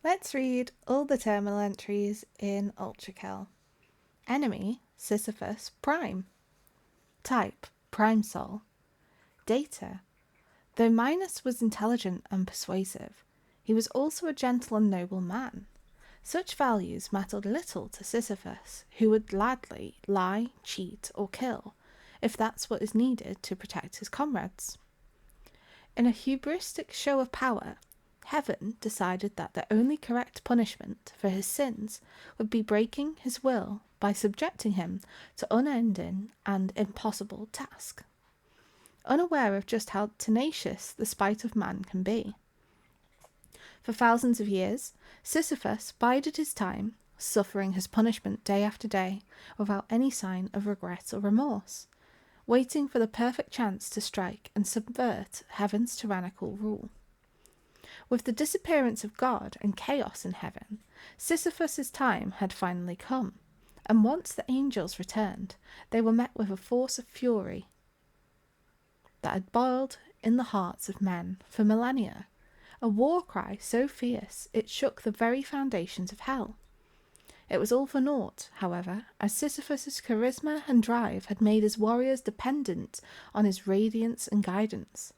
Let's read all the terminal entries in Ultrakill. Enemy, Sisyphus Prime. Type, Prime Soul. Data. Though Minos was intelligent and persuasive, he was also a gentle and noble man. Such values mattered little to Sisyphus, who would gladly lie, cheat, or kill, if that's what is needed to protect his comrades. In a hubristic show of power, Heaven decided that the only correct punishment for his sins would be breaking his will by subjecting him to unending and impossible task. Unaware of just how tenacious the spite of man can be. For thousands of years, Sisyphus bided his time, suffering his punishment day after day, without any sign of regret or remorse, waiting for the perfect chance to strike and subvert heaven's tyrannical rule. With the disappearance of God and chaos in heaven, Sisyphus's time had finally come, and once the angels returned, they were met with a force of fury that had boiled in the hearts of men for millennia, a war cry so fierce it shook the very foundations of hell. It was all for naught, however, as Sisyphus's charisma and drive had made his warriors dependent on his radiance and guidance.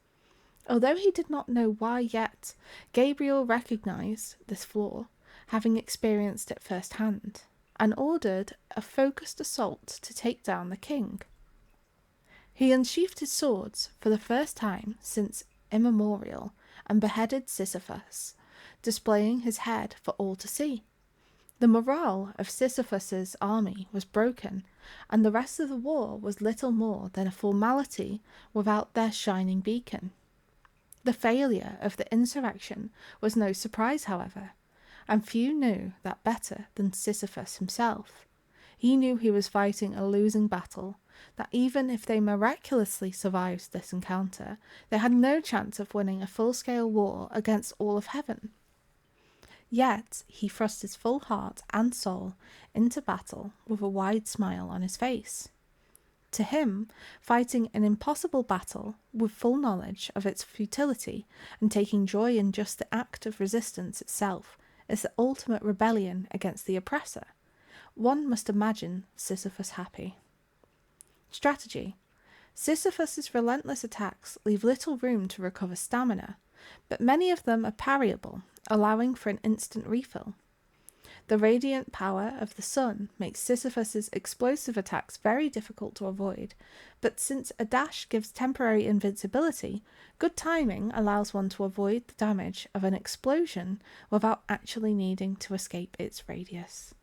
Although he did not know why yet, Gabriel recognized this flaw, having experienced it firsthand, and ordered a focused assault to take down the king. He unsheathed his swords for the first time since immemorial and beheaded Sisyphus, displaying his head for all to see. The morale of Sisyphus's army was broken, and the rest of the war was little more than a formality without their shining beacon. The failure of the insurrection was no surprise, however, and few knew that better than Sisyphus himself. He knew he was fighting a losing battle, that even if they miraculously survived this encounter, they had no chance of winning a full-scale war against all of heaven. Yet he thrust his full heart and soul into battle with a wide smile on his face. To him, fighting an impossible battle with full knowledge of its futility and taking joy in just the act of resistance itself is the ultimate rebellion against the oppressor. One must imagine Sisyphus happy. Strategy. Sisyphus's relentless attacks leave little room to recover stamina, but many of them are parryable, allowing for an instant refill. The radiant power of the sun makes Sisyphus's explosive attacks very difficult to avoid, but since a dash gives temporary invincibility, good timing allows one to avoid the damage of an explosion without actually needing to escape its radius.